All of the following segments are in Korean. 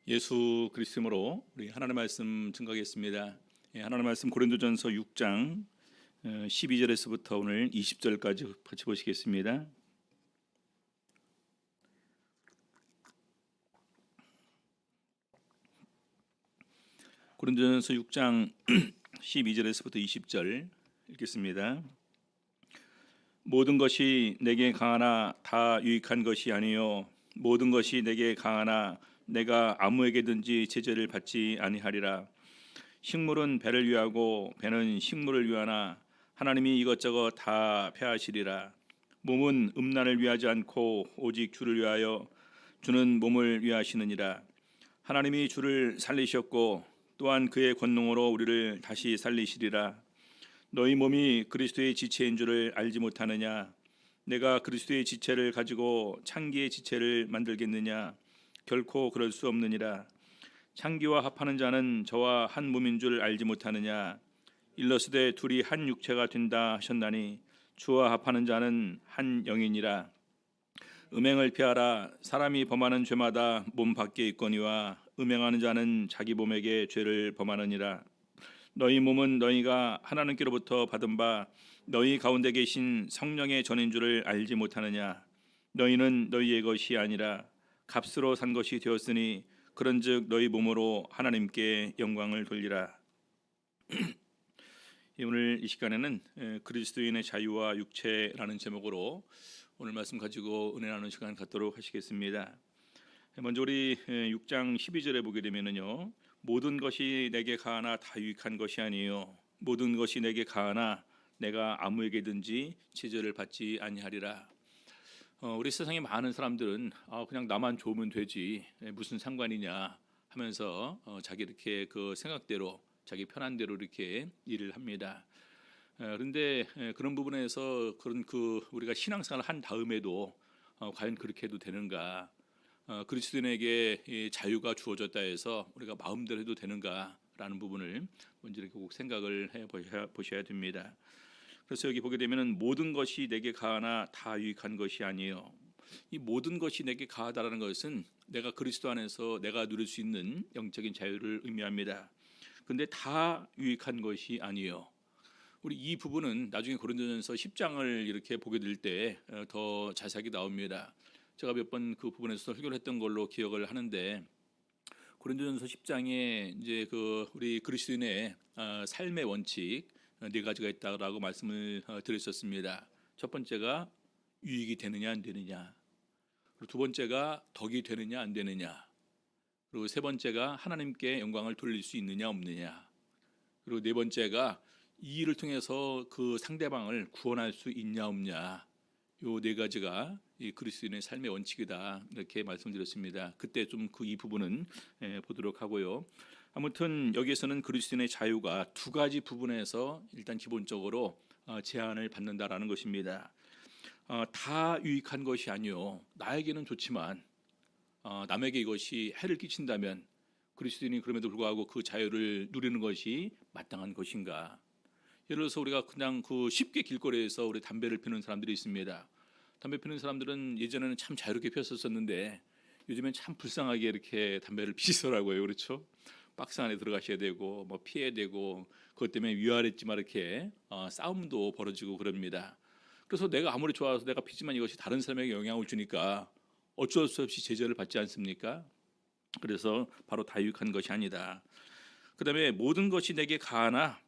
예수 그리스도로 우리 하나님의 말씀 증거하겠습니다. 하나님의 말씀 고린도전서 6장 12절에서부터 오늘 20절까지 같이 보시겠습니다. 고린도전서 6장 12절에서부터 20절 읽겠습니다. 모든 것이 내게 강하나 다 유익한 것이 아니요 모든 것이 내게 강하나 내가 아무에게든지 제재를 받지 아니하리라. 식물은 배를 위하고 배는 식물을 위하나 하나님이 이것저것 다 폐하시리라. 몸은 음란을 위하지 않고 오직 주를 위하여 주는 몸을 위하시느니라. 하나님이 주를 살리셨고 또한 그의 권능으로 우리를 다시 살리시리라. 너희 몸이 그리스도의 지체인 줄을 알지 못하느냐? 내가 그리스도의 지체를 가지고 창기의 지체를 만들겠느냐? 결코 그럴 수 없느니라. 창기와 합하는 자는 저와 한 몸인 줄 알지 못하느냐? 일러스되 둘이 한 육체가 된다 하셨나니 주와 합하는 자는 한 영이니라. 음행을 피하라. 사람이 범하는 죄마다 몸 밖에 있거니와 음행하는 자는 자기 몸에게 죄를 범하느니라. 너희 몸은 너희가 하나님께로부터 받은 바 너희 가운데 계신 성령의 전인 줄을 알지 못하느냐? 너희는 너희의 것이 아니라 값으로 산 것이 되었으니 그런즉 너희 몸으로 하나님께 영광을 돌리라. 오늘 이 시간에는 그리스도인의 자유와 육체라는 제목으로 오늘 말씀 가지고 은혜 나누는 시간 갖도록 하시겠습니다. 먼저 우리 6장 12절에 보게 되면은요, 모든 것이 내게 가하나 다 유익한 것이 아니요 모든 것이 내게 가하나 내가 아무에게든지 제재를 받지 아니하리라. 우리 세상에 많은 사람들은 그냥 나만 좋으면 되지 무슨 상관이냐 하면서 자기 이렇게 그 생각대로 자기 편한 대로 이렇게 일을 합니다. 그런데 그런 부분에서 그런 우리가 신앙생활을 한 다음에도 과연 그렇게 해도 되는가? 그리스도인에게 이 자유가 주어졌다 해서 우리가 마음대로 해도 되는가라는 부분을 먼저 이렇게 꼭 생각을 해 보셔야 됩니다. 그래서 여기 보게 되면은 모든 것이 내게 가하나 다 유익한 것이 아니에요. 이 모든 것이 내게 가하다라는 것은 내가 그리스도 안에서 내가 누릴 수 있는 영적인 자유를 의미합니다. 근데 다 유익한 것이 아니에요. 우리 이 부분은 나중에 고린도전서 10장을 이렇게 보게 될 때 더 자세하게 나옵니다. 제가 몇 번 그 부분에서 설교를 했던 걸로 기억을 하는데, 고린도전서 10장에 이제 우리 그리스도인의 삶의 원칙 네 가지가 있다라고 말씀을 드렸었습니다. 첫 번째가 유익이 되느냐 안 되느냐, 그리고 두 번째가 덕이 되느냐 안 되느냐, 그리고 세 번째가 하나님께 영광을 돌릴 수 있느냐 없느냐, 그리고 네 번째가 이 일을 통해서 그 상대방을 구원할 수 있냐 없냐. 요 네 가지가 이 그리스도인의 삶의 원칙이다, 이렇게 말씀드렸습니다. 그때 좀 이 부분은 보도록 하고요. 아무튼 여기에서는 그리스도인의 자유가 두 가지 부분에서 일단 기본적으로 제한을 받는다라는 것입니다. 다 유익한 것이 아니요, 나에게는 좋지만 남에게 이것이 해를 끼친다면 그리스도인이 그럼에도 불구하고 그 자유를 누리는 것이 마땅한 것인가? 예를 들어서 우리가 그냥 쉽게 길거리에서 우리 담배를 피우는 사람들이 있습니다. 담배 피우는 사람들은 예전에는 참 자유롭게 피웠었는데 요즘엔 참 불쌍하게 이렇게 담배를 피시더라고요. 그렇죠? 박스 안에 들어가셔야 되고 뭐 피해야 되고, 그것 때문에 위아래지만 이렇게 싸움도 벌어지고 그럽니다. 그래서 내가 아무리 좋아서 내가 피지만 이것이 다른 사람에게 영향을 주니까 어쩔 수 없이 제재를 받지 않습니까? 그래서 바로 다 유익한 것이 아니다. 그 다음에 모든 것이 내게 가하나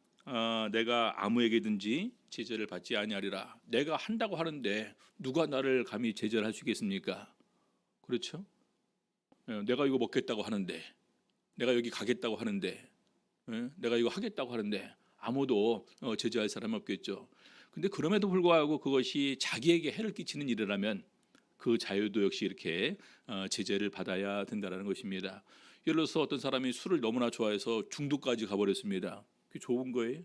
내가 아무에게든지 제재를 받지 아니하리라. 내가 한다고 하는데 누가 나를 감히 제재를 할 수 있겠습니까? 그렇죠? 내가 이거 먹겠다고 하는데, 내가 여기 가겠다고 하는데, 내가 이거 하겠다고 하는데 아무도 제재할 사람이 없겠죠. 근데 그럼에도 불구하고 그것이 자기에게 해를 끼치는 일이라면 그 자유도 역시 이렇게 제재를 받아야 된다는 것입니다. 예를 들어서 어떤 사람이 술을 너무나 좋아해서 중독까지 가버렸습니다. 그게 좋은 거예요?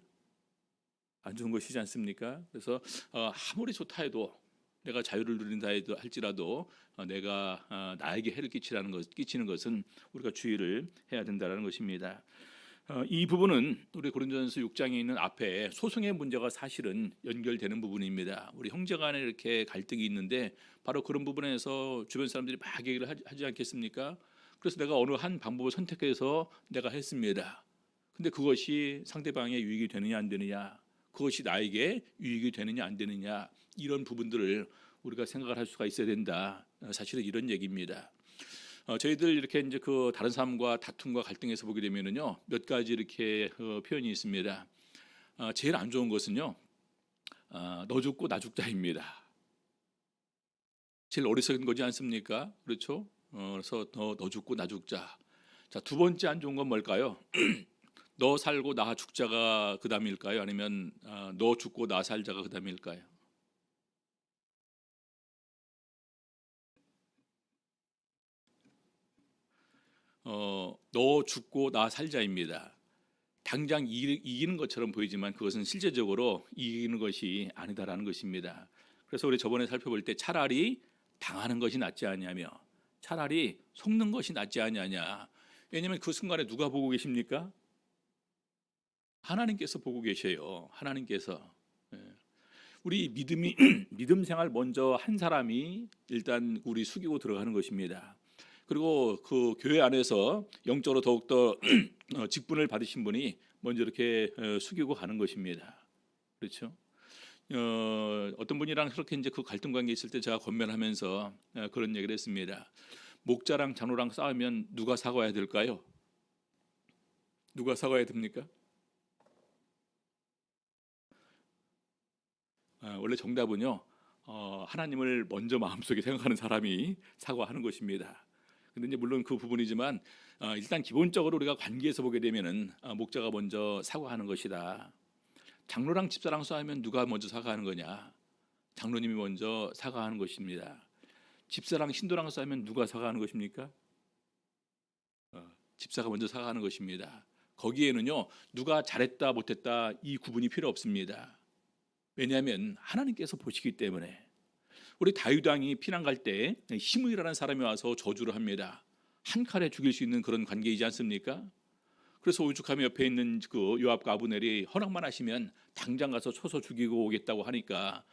안 좋은 것이지 않습니까? 그래서 아무리 좋다 해도, 내가 자유를 누린다 할지라도 내가 나에게 해를 끼치는 것은 우리가 주의를 해야 된다는 것입니다. 이 부분은 우리 고린도전서 6장에 있는 앞에 소송의 문제가 사실은 연결되는 부분입니다. 우리 형제간에 이렇게 갈등이 있는데 바로 그런 부분에서 주변 사람들이 막 얘기를 하지 않겠습니까? 그래서 내가 어느 한 방법을 선택해서 내가 했습니다. 근데 그것이 상대방의 유익이 되느냐 안 되느냐, 그것이 나에게 유익이 되느냐 안 되느냐, 이런 부분들을 우리가 생각을 할 수가 있어야 된다. 사실은 이런 얘기입니다. 저희들 이렇게 이제 그 다른 사람과 다툼과 갈등에서 보게 되면은요, 몇 가지 이렇게 표현이 있습니다. 제일 안 좋은 것은요, 너 죽고 나 죽자입니다. 제일 어리석은 거지 않습니까? 그렇죠? 그래서 너 죽고 나 죽자. 자, 두 번째 안 좋은 건 뭘까요? 너 살고 나 죽자가 그 다음일까요? 아니면 너 죽고 나 살자가 그 다음일까요? 너 죽고 나 살자입니다. 당장 이기는 것처럼 보이지만 그것은 실제적으로 이기는 것이 아니다라는 것입니다. 그래서 우리 저번에 살펴볼 때 차라리 당하는 것이 낫지 않냐며, 차라리 속는 것이 낫지 않냐냐. 왜냐하면 그 순간에 누가 보고 계십니까? 하나님께서 보고 계셔요. 하나님께서. 예. 우리 믿음이 믿음 생활 먼저 한 사람이 일단 우리 숙이고 들어가는 것입니다. 그리고 그 교회 안에서 영적으로 더욱더 직분을 받으신 분이 먼저 이렇게 숙이고 가는 것입니다. 그렇죠? 어떤 분이랑 그렇게 이제 그 갈등 관계 있을 때 제가 권면하면서 그런 얘기를 했습니다. 목자랑 장로랑 싸우면 누가 사과해야 될까요? 누가 사과해야 됩니까? 원래 정답은요, 하나님을 먼저 마음속에 생각하는 사람이 사과하는 것입니다. 근데 이제 물론 그 부분이지만 일단 기본적으로 우리가 관계에서 보게 되면은 목자가 먼저 사과하는 것이다. 장로랑 집사랑 싸우면 누가 먼저 사과하는 거냐? 장로님이 먼저 사과하는 것입니다. 집사랑 신도랑 싸우면 누가 사과하는 것입니까? 집사가 먼저 사과하는 것입니다. 거기에는요, 누가 잘했다 못했다 이 구분이 필요 없습니다. 왜냐하면 하나님께서 보시기 때문에. 우리 다윗 왕이 피난 갈 때 시므이라는 사람이 와서 저주를 합니다. 한 칼에 죽일 수 있는 그런 관계이지 않습니까? 그래서 오죽하면 옆에 있는 그 요압과 아브넬이 허락만 하시면 당장 가서 쳐서 죽이고 오겠다고 하니까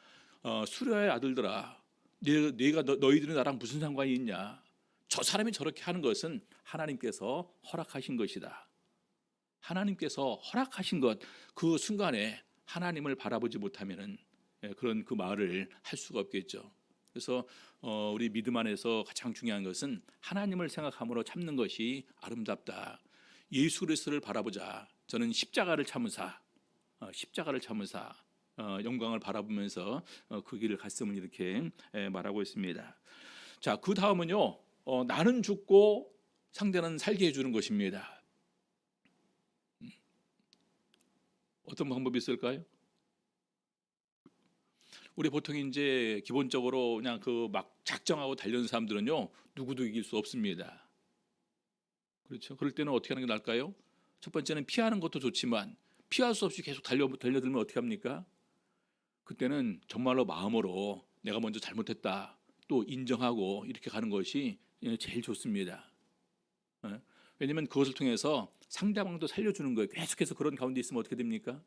수르야의 아들들아, 너희들이 나랑 무슨 상관이 있냐? 저 사람이 저렇게 하는 것은 하나님께서 허락하신 것이다. 하나님께서 허락하신 것, 그 순간에 하나님을 바라보지 못하면은 그런 그 말을 할 수가 없겠죠. 그래서 우리 믿음 안에서 가장 중요한 것은 하나님을 생각함으로 참는 것이 아름답다. 예수 그리스도를 바라보자. 저는 십자가를 참으사 영광을 바라보면서 그 길을 갔음을 이렇게 말하고 있습니다. 자, 그 다음은요, 나는 죽고 상대는 살게 해주는 것입니다. 어떤 방법이 있을까요? 우리 보통 이제 기본적으로 그냥 그 막 작정하고 달려는 사람들은요, 누구도 이길 수 없습니다. 그렇죠? 그럴 때는 어떻게 하는 게 나을까요? 첫 번째는 피하는 것도 좋지만 피할 수 없이 계속 달려들면 어떻게 합니까? 그때는 정말로 마음으로 내가 먼저 잘못했다 또 인정하고 이렇게 가는 것이 제일 좋습니다. 왜냐하면 그것을 통해서 상대방도 살려주는 거예요. 계속해서 그런 가운데 있으면 어떻게 됩니까?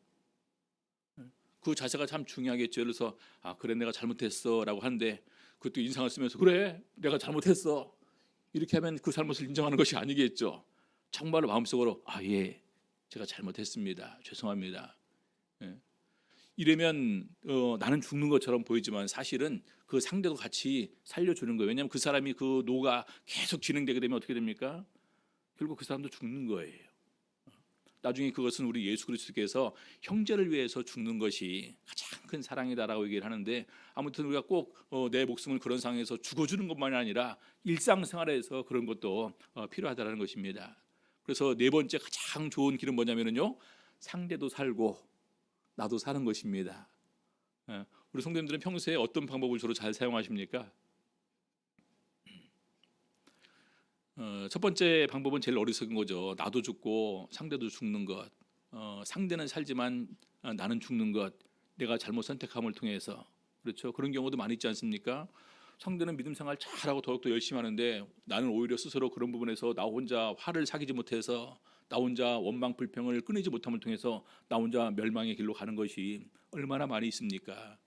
그 자세가 참 중요하겠죠. 그래서 그래 내가 잘못했어라고 하는데 그것도 인상을 쓰면서 그래 내가 잘못했어 이렇게 하면 그 잘못을 인정하는 것이 아니겠죠. 정말로 마음속으로 예 제가 잘못했습니다. 죄송합니다. 이러면 나는 죽는 것처럼 보이지만 사실은 그 상대도 같이 살려주는 거예요. 왜냐하면 그 사람이 그 노가 계속 진행되게 되면 어떻게 됩니까? 결국 그 사람도 죽는 거예요. 나중에 그것은 우리 예수 그리스도께서 형제를 위해서 죽는 것이 가장 큰 사랑이다라고 얘기를 하는데, 아무튼 우리가 꼭 내 목숨을 그런 상황에서 죽어주는 것만이 아니라 일상생활에서 그런 것도 필요하다는 것입니다. 그래서 네 번째 가장 좋은 길은 뭐냐면요, 상대도 살고 나도 사는 것입니다. 우리 성도님들은 평소에 어떤 방법을 주로 잘 사용하십니까? 첫 번째 방법은 제일 어리석은 거죠. 나도 죽고 상대도 죽는 것. 상대는 살지만 나는 죽는 것. 내가 잘못 선택함을 통해서. 그렇죠. 그런 경우도 많이 있지 않습니까? 상대는 믿음 생활 잘하고 더욱더 열심히 하는데 나는 오히려 스스로 그런 부분에서 나 혼자 화를 사귀지 못해서 나 혼자 원망 불평을 끊이지 못함을 통해서 나 혼자 멸망의 길로 가는 것이 얼마나 많이 있습니까?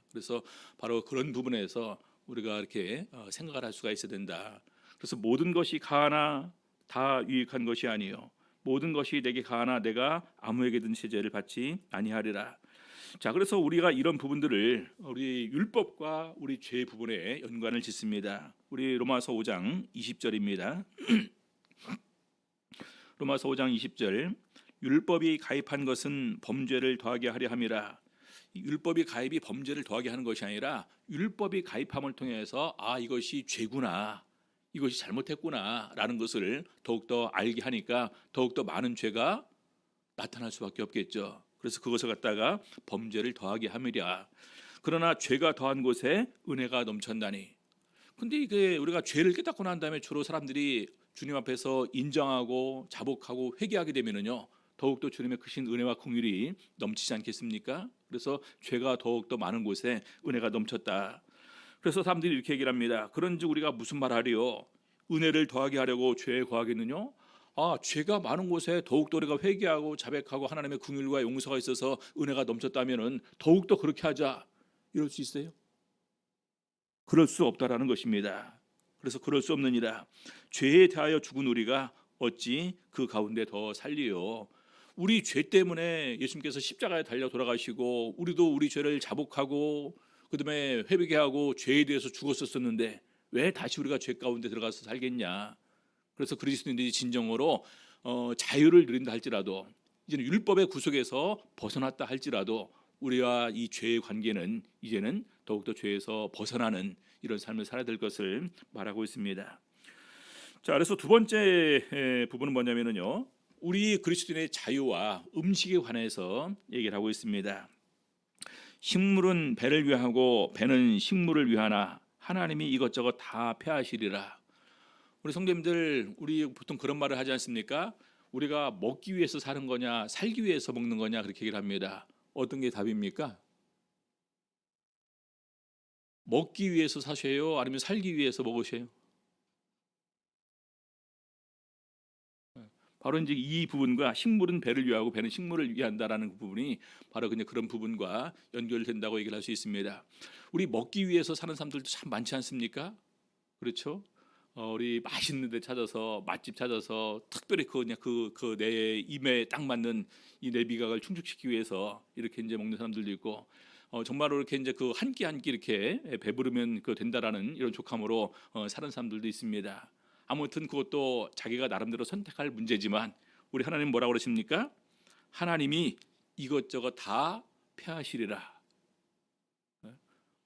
그래서 바로 그런 부분에서 우리가 이렇게 생각을 할 수가 있어야 된다. 그래서 모든 것이 가하나 다 유익한 것이 아니요 모든 것이 내게 가하나 내가 아무에게든 제재를 받지 아니하리라. 자, 그래서 우리가 이런 부분들을 우리 율법과 우리 죄 부분에 연관을 짓습니다. 우리 로마서 5장 20절입니다. 로마서 5장 20절 율법이 가입한 것은 범죄를 더하게 하려 함이라. 율법이 가입이 범죄를 더하게 하는 것이 아니라 율법이 가입함을 통해서 이것이 죄구나, 이것이 잘못했구나라는 것을 더욱더 알게 하니까 더욱더 많은 죄가 나타날 수밖에 없겠죠. 그래서 그것을 갖다가 범죄를 더하게 함이랴. 그러나 죄가 더한 곳에 은혜가 넘쳤나니. 근데 이게 우리가 죄를 깨닫고 난 다음에 주로 사람들이 주님 앞에서 인정하고 자복하고 회개하게 되면은요 더욱더 주님의 크신 은혜와 긍휼이 넘치지 않겠습니까? 그래서 죄가 더욱더 많은 곳에 은혜가 넘쳤다. 그래서 사람들이 이렇게 얘기를 합니다. 그런즉 우리가 무슨 말하리요? 은혜를 더하게 하려고 죄에 거하겠느냐? 죄가 많은 곳에 더욱더 우리가 회개하고 자백하고 하나님의 긍휼과 용서가 있어서 은혜가 넘쳤다면은 더욱더 그렇게 하자. 이럴 수 있어요? 그럴 수 없다라는 것입니다. 그래서 그럴 수 없느니라. 죄에 대하여 죽은 우리가 어찌 그 가운데 더 살리요? 우리 죄 때문에 예수님께서 십자가에 달려 돌아가시고 우리도 우리 죄를 자복하고 그다음에 회개하고 죄에 대해서 죽었었는데 왜 다시 우리가 죄 가운데 들어가서 살겠냐? 그래서 그리스도인들이 진정으로 자유를 누린다 할지라도 이제는 율법의 구속에서 벗어났다 할지라도 우리와 이 죄의 관계는 이제는 더욱더 죄에서 벗어나는 이런 삶을 살아야 될 것을 말하고 있습니다. 자, 그래서 두 번째 부분은 뭐냐면요, 우리 그리스도인의 자유와 음식에 관해서 얘기를 하고 있습니다. 식물은 배를 위하고 배는 식물을 위하나 하나님이 이것저것 다 폐하시리라. 우리 성도님들, 우리 보통 그런 말을 하지 않습니까? 우리가 먹기 위해서 사는 거냐 살기 위해서 먹는 거냐 그렇게 얘기를 합니다. 어떤 게 답입니까? 먹기 위해서 사셔요? 아니면 살기 위해서 먹으셔요? 바로 이제 이 부분과 식물은 배를 위하고 배는 식물을 위한다라는 그 부분이 바로 그냥 그런 부분과 연결된다고 얘기를 할 수 있습니다. 우리 먹기 위해서 사는 사람들도 참 많지 않습니까? 그렇죠? 우리 맛있는 데 찾아서 맛집 찾아서 특별히 그 내 입에 딱 맞는 이 내 미각을 충족시키기 위해서 이렇게 이제 먹는 사람들도 있고 정말로 이렇게 이제 그 한 끼 한 끼 이렇게 배부르면 그 된다라는 이런 족함으로 사는 사람들도 있습니다. 아무튼 그것도 자기가 나름대로 선택할 문제지만 우리 하나님 뭐라고 그러십니까? 하나님이 이것저것 다 폐하시리라.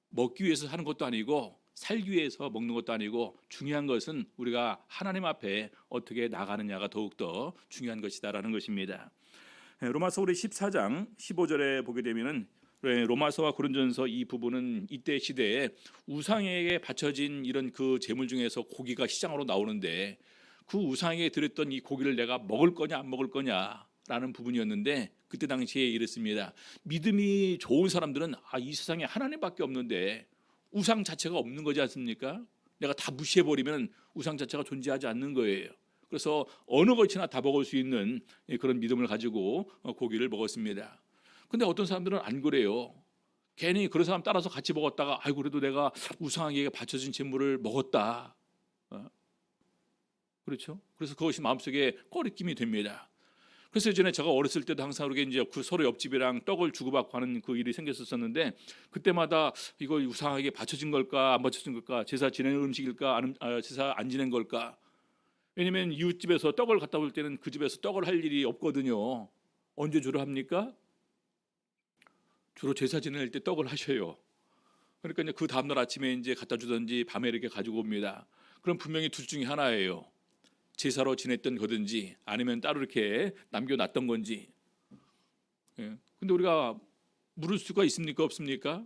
먹기 위해서 하는 것도 아니고 살기 위해서 먹는 것도 아니고 중요한 것은 우리가 하나님 앞에 어떻게 나가느냐가 더욱더 중요한 것이다라는 것입니다. 로마서 우리 14장 15절에 보게 되면은 로마서와 고린도전서 이 부분은 이때 시대에 우상에게 바쳐진 이런 그 제물 중에서 고기가 시장으로 나오는데 그 우상에게 드렸던 이 고기를 내가 먹을 거냐 안 먹을 거냐라는 부분이었는데 그때 당시에 이랬습니다. 믿음이 좋은 사람들은 이 세상에 하나님밖에 없는데 우상 자체가 없는 거지 않습니까? 내가 다 무시해버리면 우상 자체가 존재하지 않는 거예요. 그래서 어느 것이나 다 먹을 수 있는 그런 믿음을 가지고 고기를 먹었습니다. 근데 어떤 사람들은 안 그래요. 괜히 그런 사람 따라서 같이 먹었다가 그래도 내가 우상에게 바쳐진 제물을 먹었다. 그렇죠? 그래서 그것이 마음속에 꺼리낌이 됩니다. 그래서 예전에 제가 어렸을 때도 항상 그렇게 이제 그 서로 옆집이랑 떡을 주고받고 하는 그 일이 생겼었는데 그때마다 이거 우상에게 바쳐진 걸까 안 바쳐진 걸까, 제사 지낸 음식일까 아니면 제사 안 지낸 걸까. 왜냐면 이웃집에서 떡을 갖다 올 때는 그 집에서 떡을 할 일이 없거든요. 언제 주로 합니까? 주로 제사 지낼 때 떡을 하셔요. 그러니까 이제 그 다음날 아침에 이제 갖다 주든지 밤에 이렇게 가지고 옵니다. 그럼 분명히 둘 중에 하나예요. 제사로 지냈던 거든지 아니면 따로 이렇게 남겨놨던 건지. 근데 우리가 물을 수가 있습니까 없습니까?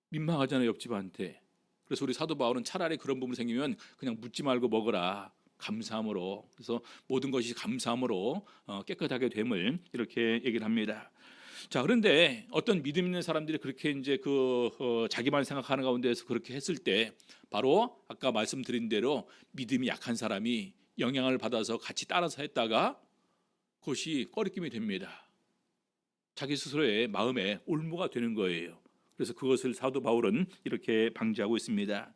민망하잖아요, 옆집한테. 그래서 우리 사도 바울은 차라리 그런 부분 생기면 그냥 묻지 말고 먹어라, 감사함으로. 그래서 모든 것이 감사함으로 깨끗하게 됨을 이렇게 얘기를 합니다. 자, 그런데 어떤 믿음 있는 사람들이 그렇게 이제 자기만 생각하는 가운데에서 그렇게 했을 때 바로 아까 말씀드린 대로 믿음이 약한 사람이 영향을 받아서 같이 따라서 했다가 그것이 꺼리낌이 됩니다. 자기 스스로의 마음에 올무가 되는 거예요. 그래서 그것을 사도 바울은 이렇게 방지하고 있습니다.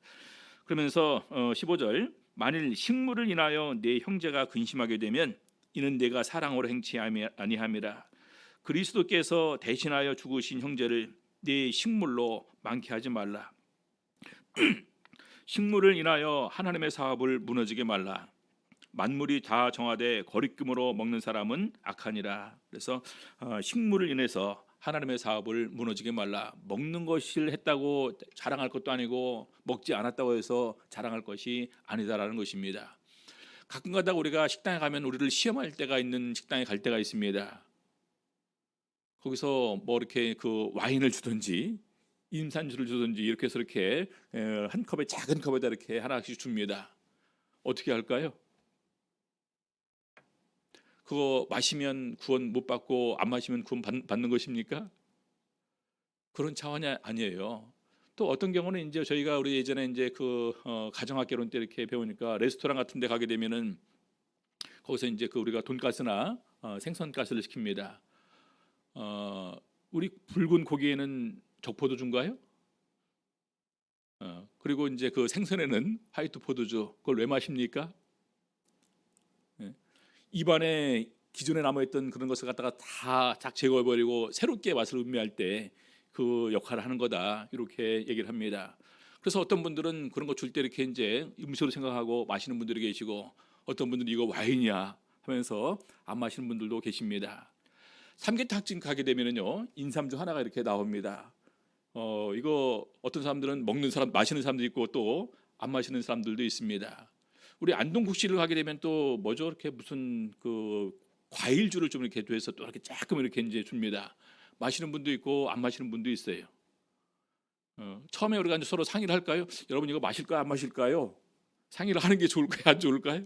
그러면서 15절 만일 식물을 인하여 내 형제가 근심하게 되면 이는 내가 사랑으로 행치 아니함이라. 그리스도께서 대신하여 죽으신 형제를 네 식물로 많게 하지 말라. 식물을 인하여 하나님의 사업을 무너지게 말라. 만물이 다 정하되 거리낌으로 먹는 사람은 악하니라. 그래서 식물을 인해서 하나님의 사업을 무너지게 말라. 먹는 것을 했다고 자랑할 것도 아니고 먹지 않았다고 해서 자랑할 것이 아니다라는 것입니다. 가끔가다 우리가 식당에 가면 우리를 시험할 때가 있는 식당에 갈 때가 있습니다. 거기서 뭐 이렇게 그 와인을 주든지 임산주를 주든지 이렇게 해서 이렇게 한 컵에 작은 컵에다 이렇게 하나씩 줍니다. 어떻게 할까요? 그거 마시면 구원 못 받고 안 마시면 구원 받는 것입니까? 그런 차원이 아니에요. 또 어떤 경우는 이제 저희가 우리 예전에 이제 그 가정학개론 때 이렇게 배우니까 레스토랑 같은 데 가게 되면은 거기서 이제 그 우리가 돈가스나 생선가스를 시킵니다. 우리 붉은 고기에는 적포도주인가요? 그리고 이제 그 생선에는 화이트 포도주. 그걸 왜 마십니까? 입안에 기존에 남아있던 그런 것을 갖다가 다 제거해버리고 새롭게 맛을 음미할 때 그 역할을 하는 거다, 이렇게 얘기를 합니다. 그래서 어떤 분들은 그런 거 줄 때 이렇게 이제 음식으로 생각하고 마시는 분들이 계시고, 어떤 분들은 이거 와인이야 하면서 안 마시는 분들도 계십니다. 삼계탕집 가게 되면은요, 인삼주 하나가 이렇게 나옵니다. 이거 어떤 사람들은 먹는 사람, 마시는 사람도 있고 또 안 마시는 사람들도 있습니다. 우리 안동국시를 가게 되면 또 뭐죠? 이렇게 무슨 그 과일주를 좀 이렇게 돼서 또 이렇게 조금 이렇게 이제 줍니다. 마시는 분도 있고 안 마시는 분도 있어요. 처음에 우리가 이제 서로 상의를 할까요? 여러분 이거 마실까요? 안 마실까요? 상의를 하는 게 좋을까요? 안 좋을까요?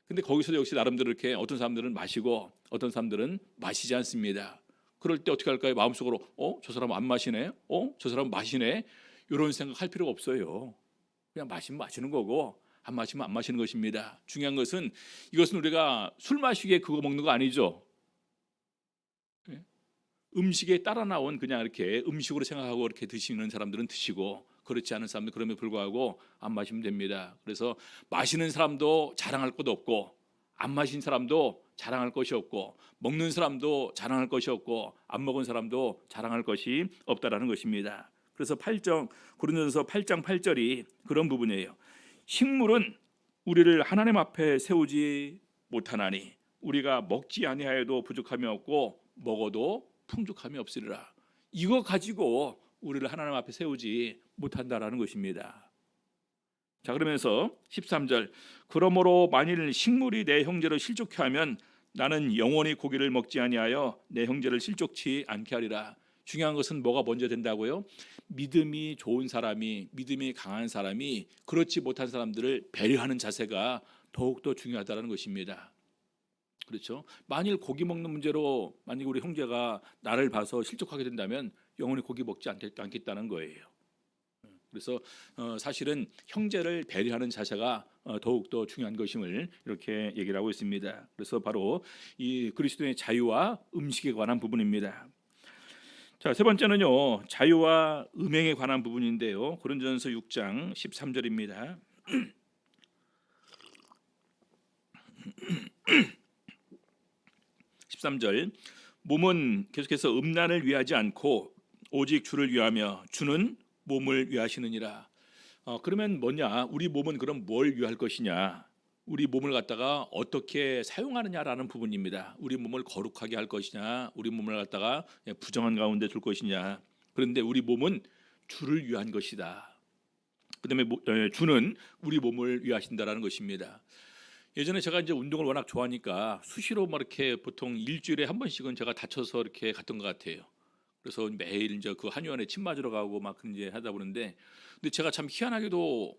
근데 거기서 역시 나름대로 이렇게 어떤 사람들은 마시고 어떤 사람들은 마시지 않습니다. 그럴 때 어떻게 할까요? 마음속으로 저 사람 안 마시네? 저 사람 마시네? 이런 생각 할 필요가 없어요. 그냥 마시면 마시는 거고 안 마시면 안 마시는 것입니다. 중요한 것은 이것은 우리가 술 마시기에 그거 먹는 거 아니죠. 음식에 따라 나온 그냥 이렇게 음식으로 생각하고 이렇게 드시는 사람들은 드시고, 그렇지 않은 사람들 그럼에도 불구하고 안 마시면 됩니다. 그래서 마시는 사람도 자랑할 것도 없고 안 마신 사람도 자랑할 것이 없고 먹는 사람도 자랑할 것이 없고 안 먹은 사람도 자랑할 것이 없다라는 것입니다. 그래서 고린도전서 8장 8절이 그런 부분이에요. 식물은 우리를 하나님 앞에 세우지 못하나니 우리가 먹지 아니하여도 부족함이 없고 먹어도 풍족함이 없으리라. 이거 가지고 우리를 하나님 앞에 세우지 못한다라는 것입니다. 자, 그러면서 13절, 그러므로 만일 식물이 내 형제를 실족케 하면 나는 영원히 고기를 먹지 아니하여 내 형제를 실족치 않게 하리라. 중요한 것은 뭐가 먼저 된다고요? 믿음이 좋은 사람이, 믿음이 강한 사람이 그렇지 못한 사람들을 배려하는 자세가 더욱더 중요하다는 것입니다. 그렇죠? 만일 고기 먹는 문제로 만약 우리 형제가 나를 봐서 실족하게 된다면 영원히 고기 먹지 않겠다는 거예요. 그래서 사실은 형제를 배려하는 자세가 더욱더 중요한 것임을 이렇게 얘기를 하고 있습니다. 그래서 바로 이 그리스도의 자유와 음식에 관한 부분입니다. 자, 세 번째는요, 자유와 음행에 관한 부분인데요, 고린도전서 6장 13절입니다. 13절, 몸은 계속해서 음란을 위하지 않고 오직 주를 위하며 주는 몸을 위하시느니라. 그러면 뭐냐? 우리 몸은 그럼 뭘 위할 것이냐? 우리 몸을 갖다가 어떻게 사용하느냐라는 부분입니다. 우리 몸을 거룩하게 할 것이냐, 우리 몸을 갖다가 부정한 가운데 둘 것이냐. 그런데 우리 몸은 주를 위한 것이다. 그다음에 주는 우리 몸을 위하신다라는 것입니다. 예전에 제가 이제 운동을 워낙 좋아하니까 수시로 막 이렇게 보통 일주일에 한 번씩은 제가 다쳐서 이렇게 갔던 것 같아요. 그래서 매일 이제 그 한의원에 침 맞으러 가고 막 이제 하다 보는데, 근데 제가 참 희한하게도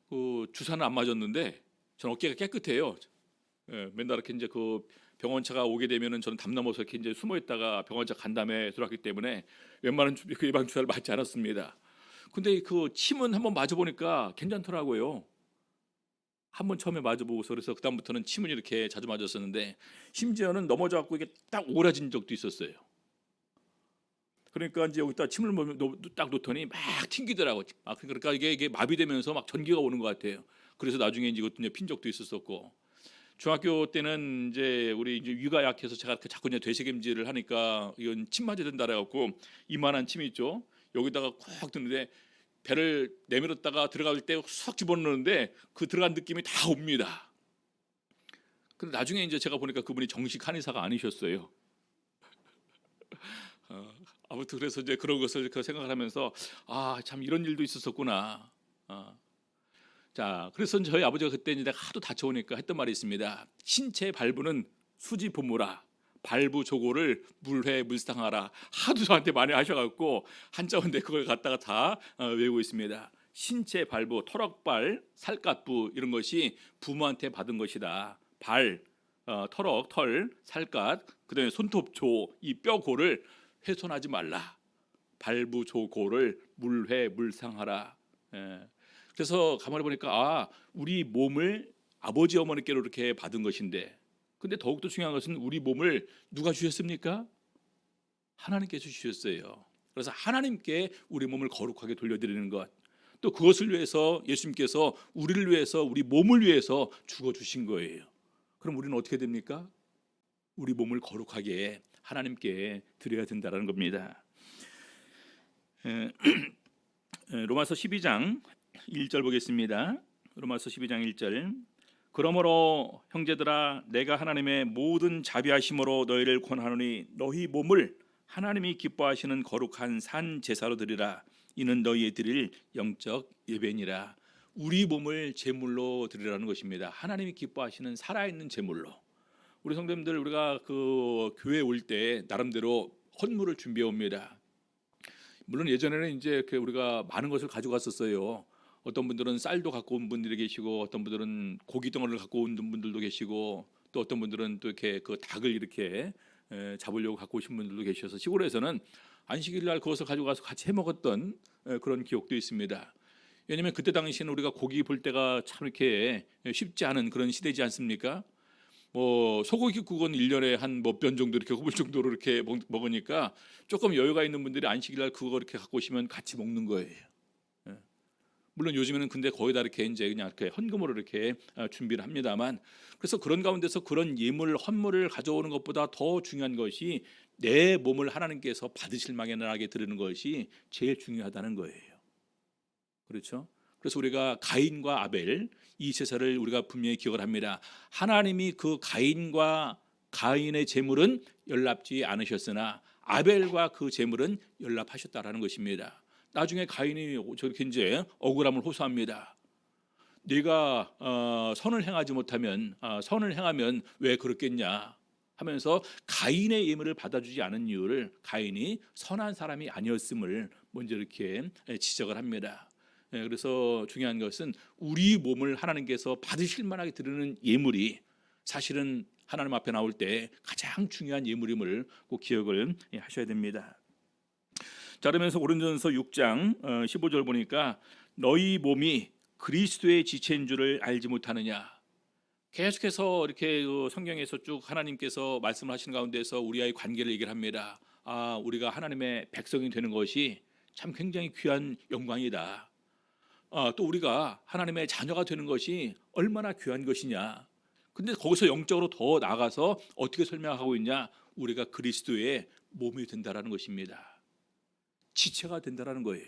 그 주사는 안 맞았는데 저는 어깨가 깨끗해요. 맨날 이렇게 이제 그 병원차가 오게 되면은 저는 담 넘어서 이렇게 이제 숨어 있다가 병원차 간 다음에 들어왔기 때문에 웬만한 그 예방 주사를 맞지 않았습니다. 근데 그 침은 한번 맞아 보니까 괜찮더라고요. 한번 처음에 맞아보고서 그래서 그다음부터는 침을 이렇게 자주 맞았었는데, 심지어는 넘어져 갖고 이게 딱 오그라진 적도 있었어요. 그러니까 이제 여기다 침을 딱 놓더니 막 튕기더라고. 그러니까 이게 마비되면서 막 전기가 오는 것 같아요. 그래서 나중에 이제 이것도 이제 핀 적도 있었었고. 중학교 때는 이제 우리 이제 위가 약해서 제가 자꾸 이제 되새김질을 하니까 이건 침 맞아야 된다 그래갖고 이만한 침이 있죠. 여기다가 콕 드는데 배를 내밀었다가 들어갈 때 쏙 집어넣는데 그 들어간 느낌이 다 옵니다. 근데 나중에 이제 제가 보니까 그분이 정식 한의사가 아니셨어요. 아무튼 그래서 이제 그런 것을 생각을 하면서 참 이런 일도 있었었구나. 자, 그래서 저희 아버지가 그때 이제 내가 하도 다쳐오니까 했던 말이 있습니다. 신체 발부는 수지 부무라. 발부조고를 물회 물상하라. 하도 저한테 많이 하셔갖고 한자인데 그걸 갖다가 다 외우고 있습니다. 신체 발부, 터럭발, 살갗부 이런 것이 부모한테 받은 것이다. 발, 터럭, 털, 살갗, 그다음에 손톱조, 이 뼈골을 훼손하지 말라. 발부조고를 물회 물상하라. 그래서 가만히 보니까 우리 몸을 아버지 어머니께로 이렇게 받은 것인데, 근데 더욱더 중요한 것은 우리 몸을 누가 주셨습니까? 하나님께서 주셨어요. 그래서 하나님께 우리 몸을 거룩하게 돌려드리는 것, 또 그것을 위해서 예수님께서 우리를 위해서 우리 몸을 위해서 죽어주신 거예요. 그럼 우리는 어떻게 됩니까? 우리 몸을 거룩하게 하나님께 드려야 된다는 겁니다. 로마서 12장 1절 보겠습니다. 로마서 12장 1절. 그러므로 형제들아 내가 하나님의 모든 자비하심으로 너희를 권하노니 너희 몸을 하나님이 기뻐하시는 거룩한 산 제사로 드리라. 이는 너희의 드릴 영적 예배니라. 우리 몸을 제물로 드리라는 것입니다. 하나님이 기뻐하시는 살아있는 제물로. 우리 성도님들, 우리가 그 교회 올 때 나름대로 헌물을 준비해 옵니다. 물론 예전에는 이제 우리가 많은 것을 가져갔었어요. 어떤 분들은 쌀도 갖고 온 분들이 계시고, 어떤 분들은 고기 덩어리를 갖고 온 분들도 계시고, 또 어떤 분들은 또 이렇게 그 닭을 이렇게 잡으려고 갖고 오신 분들도 계셔서 시골에서는 안식일 날 그것을 가져가서 같이 해 먹었던 그런 기억도 있습니다. 왜냐하면 그때 당시에는 우리가 고기 볼 때가 참 이렇게 쉽지 않은 그런 시대지 않습니까? 소고기국은 1년에 한 몇 변 정도 이렇게 구울 정도로 이렇게 먹으니까 조금 여유가 있는 분들이 안식일 날 그거 이렇게 갖고 오시면 같이 먹는 거예요. 물론 요즘에는 근데 거의 다 이렇게 이제 그냥 이렇게 헌금으로 이렇게 준비를 합니다만, 그래서 그런 가운데서 그런 예물 헌물을 가져오는 것보다 더 중요한 것이 내 몸을 하나님께서 받으실 만하게 드리는 것이 제일 중요하다는 거예요. 그렇죠? 그래서 우리가 가인과 아벨 이 제사를 우리가 분명히 기억을 합니다. 하나님이 그 가인의 제물은 연락지 않으셨으나 아벨과 그 제물은 연락하셨다라는 것입니다. 나중에 가인이 저렇게 이제 억울함을 호소합니다. 네가 선을 행하지 못하면 선을 행하면 왜 그렇겠냐 하면서 가인의 예물을 받아주지 않은 이유를 가인이 선한 사람이 아니었음을 먼저 이렇게 지적을 합니다. 그래서 중요한 것은 우리 몸을 하나님께서 받으실 만하게 드리는 예물이 사실은 하나님 앞에 나올 때 가장 중요한 예물임을 꼭 기억을 하셔야 됩니다. 자, 그러면서 고린도전서 6장 15절 보니까 너희 몸이 그리스도의 지체인 줄을 알지 못하느냐. 계속해서 이렇게 성경에서 쭉 하나님께서 말씀하시는 가운데서 우리와의 관계를 얘기를 합니다. 우리가 하나님의 백성이 되는 것이 참 굉장히 귀한 영광이다. 또 우리가 하나님의 자녀가 되는 것이 얼마나 귀한 것이냐. 근데 거기서 영적으로 더 나아가서 어떻게 설명하고 있냐. 우리가 그리스도의 몸이 된다라는 것입니다. 지체가 된다라는 거예요.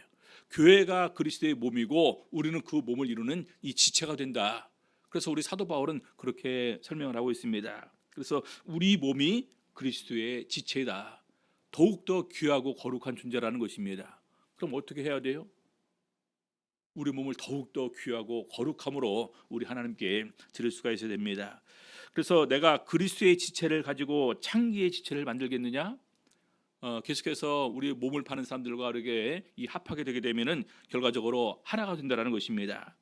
교회가 그리스도의 몸이고 우리는 그 몸을 이루는 이 지체가 된다. 그래서 우리 사도 바울은 그렇게 설명을 하고 있습니다. 그래서 우리 몸이 그리스도의 지체다. 더욱더 귀하고 거룩한 존재라는 것입니다. 그럼 어떻게 해야 돼요? 우리 몸을 더욱더 귀하고 거룩함으로 우리 하나님께 드릴 수가 있어야 됩니다. 그래서 내가 그리스도의 지체를 가지고 창기의 지체를 만들겠느냐? 계속해서 우리 몸을 파는 사람들과 이렇게 합하게 되게 되면은 결과적으로 하나가 된다라는 것입니다.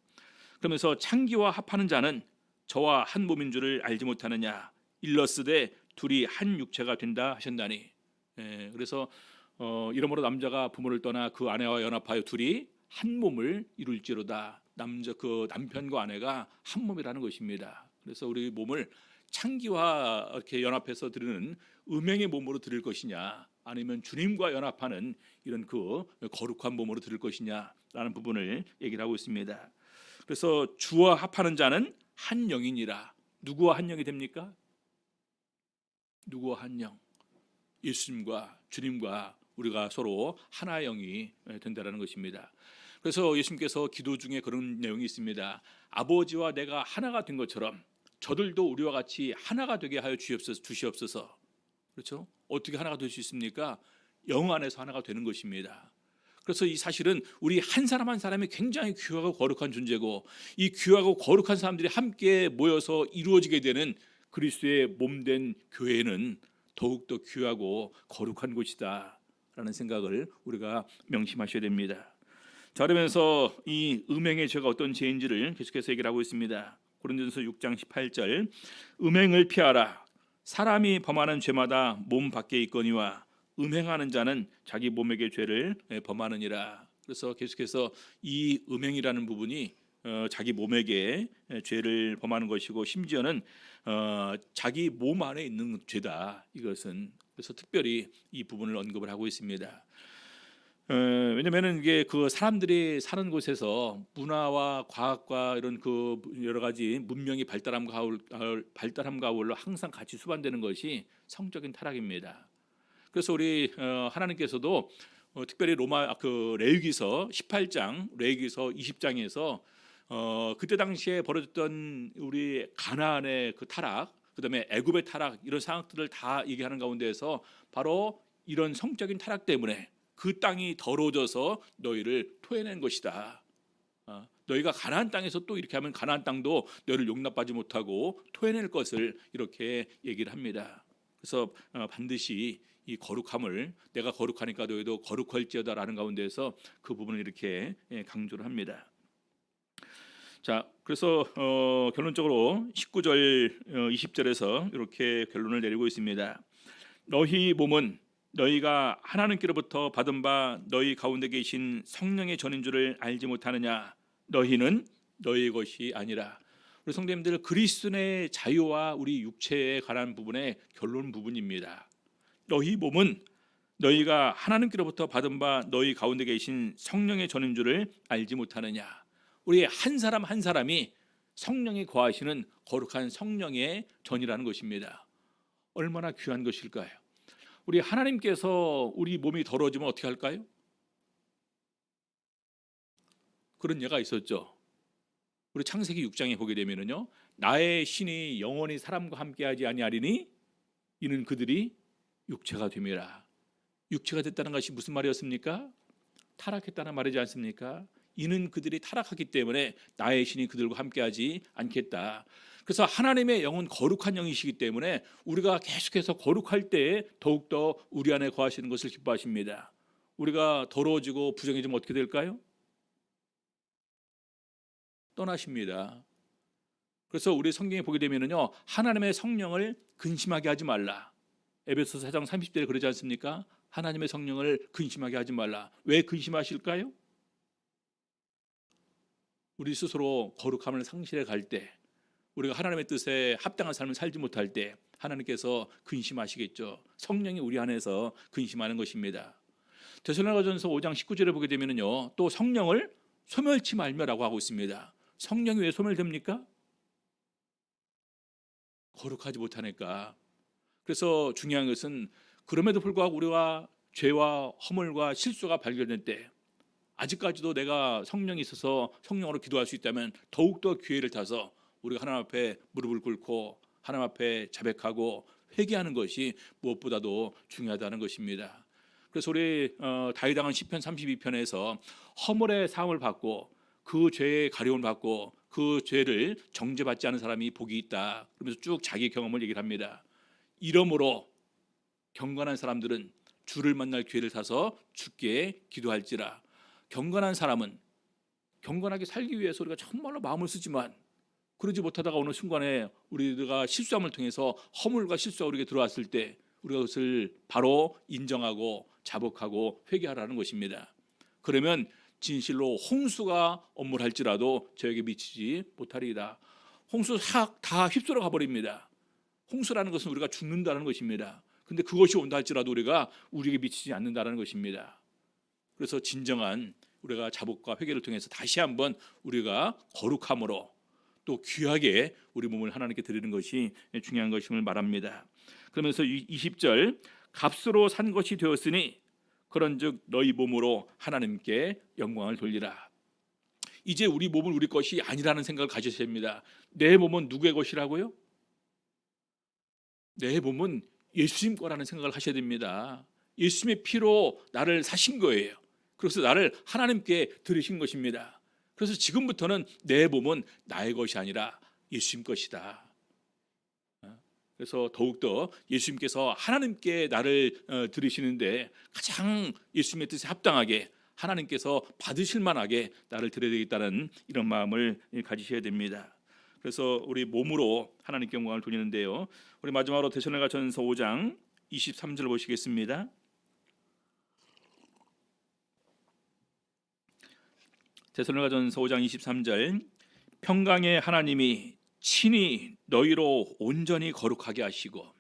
그러면서 창기와 합하는 자는 저와 한 몸인 줄을 알지 못하느냐. 일러스되 둘이 한 육체가 된다 하셨나니. 그래서 이러므로 남자가 부모를 떠나 그 아내와 연합하여 둘이 한 몸을 이룰지로다. 남편과 아내가 한 몸이라는 것입니다. 그래서 우리 몸을 창기와 이렇게 연합해서 드리는 음행의 몸으로 드릴 것이냐, 아니면 주님과 연합하는 이런 그 거룩한 몸으로 들을 것이냐라는 부분을 얘기를 하고 있습니다. 그래서 주와 합하는 자는 한 영이니라. 누구와 한 영이 됩니까? 누구와 한 영? 예수님과 주님과 우리가 서로 하나의 영이 된다는 것입니다. 그래서 예수님께서 기도 중에 그런 내용이 있습니다. 아버지와 내가 하나가 된 것처럼 저들도 우리와 같이 하나가 되게 하여 주시옵소서. 그렇죠? 어떻게 하나가 될 수 있습니까? 영 안에서 하나가 되는 것입니다. 그래서 이 사실은 우리 한 사람 한 사람이 굉장히 귀하고 거룩한 존재고, 이 귀하고 거룩한 사람들이 함께 모여서 이루어지게 되는 그리스도의 몸된 교회는 더욱더 귀하고 거룩한 곳이다 라는 생각을 우리가 명심하셔야 됩니다. 자, 그러면서 이 음행의 죄가 어떤 죄인지를 계속해서 얘기를 하고 있습니다. 고린도전서 6장 18절, 음행을 피하라. 사람이 범하는 죄마다 몸 밖에 있거니와 음행하는 자는 자기 몸에게 죄를 범하느니라. 그래서 계속해서 이 음행이라는 부분이 자기 몸에게 죄를 범하는 것이고, 심지어는 자기 몸 안에 있는 죄다, 이것은. 그래서 특별히 이 부분을 언급을 하고 있습니다. 왜냐하면 이게 그 사람들이 사는 곳에서 문화와 과학과 이런 그 여러 가지 문명이 발달함과 아울러 항상 같이 수반되는 것이 성적인 타락입니다. 그래서 우리 하나님께서도 특별히 로마 그 레위기서 18장, 레위기서 20장에서 그때 당시에 벌어졌던 우리 가나안의 그 타락, 그다음에 애굽의 타락, 이런 상황들을 다 얘기하는 가운데에서 바로 이런 성적인 타락 때문에 그 땅이 더러워져서 너희를 토해낸 것이다. 너희가 가나안 땅에서 또 이렇게 하면 가나안 땅도 너희를 용납하지 못하고 토해낼 것을 이렇게 얘기를 합니다. 그래서 반드시 이 거룩함을, 내가 거룩하니까 너희도 거룩할지어다라는 가운데에서 그 부분을 이렇게 강조를 합니다. 자, 그래서 결론적으로 19절 20절에서 이렇게 결론을 내리고 있습니다. 너희 몸은 너희가 하나님께로부터 받은 바 너희 가운데 계신 성령의 전인 줄을 알지 못하느냐? 너희는 너희 것이 아니라. 우리 성도님들, 그리스도의 자유와 우리 육체에 관한 부분의 결론 부분입니다. 너희 몸은 너희가 하나님께로부터 받은 바 너희 가운데 계신 성령의 전인 줄을 알지 못하느냐? 우리 한 사람 한 사람이 성령이 거하시는 거룩한 성령의 전이라는 것입니다. 얼마나 귀한 것일까요? 우리 하나님께서 우리 몸이 더러워지면 어떻게 할까요? 그런 예가 있었죠. 우리 창세기 6장에 보게 되면은요, 나의 신이 영원히 사람과 함께하지 아니하리니 이는 그들이 육체가 됨이라. 육체가 됐다는 것이 무슨 말이었습니까? 타락했다는 말이지 않습니까? 이는 그들이 타락하기 때문에 나의 신이 그들과 함께하지 않겠다. 그래서 하나님의 영은 거룩한 영이시기 때문에 우리가 계속해서 거룩할 때에 더욱더 우리 안에 거하시는 것을 기뻐하십니다. 우리가 더러워지고 부정해지면 어떻게 될까요? 떠나십니다. 그래서 우리 성경에 보게 되면요, 하나님의 성령을 근심하게 하지 말라. 에베소서 4장 30절에 그러지 않습니까? 하나님의 성령을 근심하게 하지 말라. 왜 근심하실까요? 우리 스스로 거룩함을 상실해 갈 때, 우리가 하나님의 뜻에 합당한 삶을 살지 못할 때 하나님께서 근심하시겠죠. 성령이 우리 안에서 근심하는 것입니다. 데살로니가전서 5장 19절에 보게 되면요, 또 성령을 소멸치 말며라고 하고 있습니다. 성령이 왜 소멸됩니까? 거룩하지 못하니까. 그래서 중요한 것은, 그럼에도 불구하고 우리가 죄와 허물과 실수가 발견될 때 아직까지도 내가 성령이 있어서 성령으로 기도할 수 있다면 더욱더 기회를 타서 우리가 하나님 앞에 무릎을 꿇고 하나님 앞에 자백하고 회개하는 것이 무엇보다도 중요하다는 것입니다. 그래서 우리 다윗왕은 시편 32편에서 허물의 사함을 받고 그 죄의 가려움을 받고 그 죄를 정죄받지 않은 사람이 복이 있다, 그러면서 쭉 자기 경험을 얘기를 합니다. 이러므로 경건한 사람들은 주를 만날 기회를 타서 주께 기도할지라. 경건한 사람은 경건하게 살기 위해서 우리가 정말로 마음을 쓰지만 그러지 못하다가 어느 순간에 우리가 실수함을 통해서 허물과 실수가 우리에게 들어왔을 때 우리가 그것을 바로 인정하고 자복하고 회개하라는 것입니다. 그러면 진실로 홍수가 엄물할지라도 저에게 미치지 못하리이다. 홍수 다 휩쓸어 가버립니다. 홍수라는 것은 우리가 죽는다는 것입니다. 근데 그것이 온다 할지라도 우리가 우리에게 미치지 않는다라는 것입니다. 그래서 진정한 우리가 자복과 회개를 통해서 다시 한번 우리가 거룩함으로 또 귀하게 우리 몸을 하나님께 드리는 것이 중요한 것임을 말합니다. 그러면서 20절 값으로 산 것이 되었으니 그런즉 너희 몸으로 하나님께 영광을 돌리라. 이제 우리 몸은 우리 것이 아니라는 생각을 가지셔야 됩니다. 내 몸은 누구의 것이라고요? 내 몸은 예수님 거라는 생각을 하셔야 됩니다. 예수님의 피로 나를 사신 거예요. 그래서 나를 하나님께 드리신 것입니다. 그래서 지금부터는 내 몸은 나의 것이 아니라 예수님 것이다. 그래서 더욱더 예수님께서 하나님께 나를 드리시는데 가장 예수님의 뜻에 합당하게 하나님께서 받으실 만하게 나를 드려야 되겠다는 이런 마음을 가지셔야 됩니다. 그래서 우리 몸으로 하나님께 영광을 돌리는데요. 우리 마지막으로 데살로니가전서 5장 23절 보시겠습니다. 데살로니가전서 5장 23절 평강의 하나님이 친히 너희로 온전히 거룩하게 하시고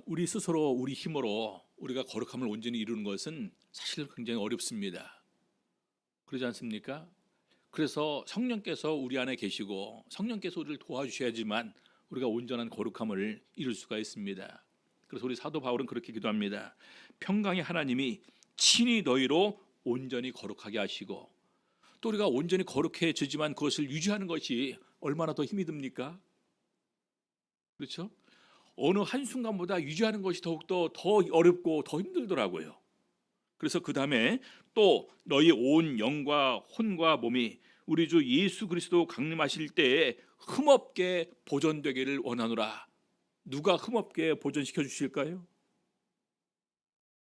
우리 스스로 우리 힘으로 우리가 거룩함을 온전히 이루는 것은 사실 굉장히 어렵습니다. 그러지 않습니까? 그래서 성령께서 우리 안에 계시고 성령께서 우리를 도와주셔야지만 우리가 온전한 거룩함을 이룰 수가 있습니다. 그래서 우리 사도 바울은 그렇게 기도합니다. 평강의 하나님이 친히 너희로 온전히 거룩하게 하시고 또 우리가 온전히 거룩해지지만 그것을 유지하는 것이 얼마나 더 힘이 듭니까? 그렇죠? 어느 한순간보다 유지하는 것이 더욱더 더 어렵고 더 힘들더라고요. 그래서 그 다음에 또 너희 온 영과 혼과 몸이 우리 주 예수 그리스도 강림하실 때에 흠없게 보존되기를 원하노라. 누가 흠없게 보존시켜 주실까요?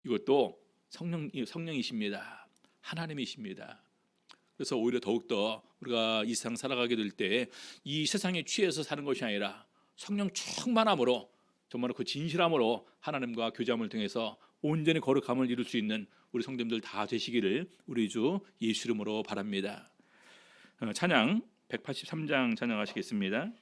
이것도 성령이십니다. 하나님이십니다. 그래서 오히려 더욱더 우리가 이 세상 살아가게 될 때 이 세상에 취해서 사는 것이 아니라 성령 충만함으로 정말 그 진실함으로 하나님과 교제함을 통해서 온전히 거룩함을 이룰 수 있는 우리 성도님들 다 되시기를 우리 주 예수 이름으로 바랍니다. 찬양 183장 찬양하시겠습니다.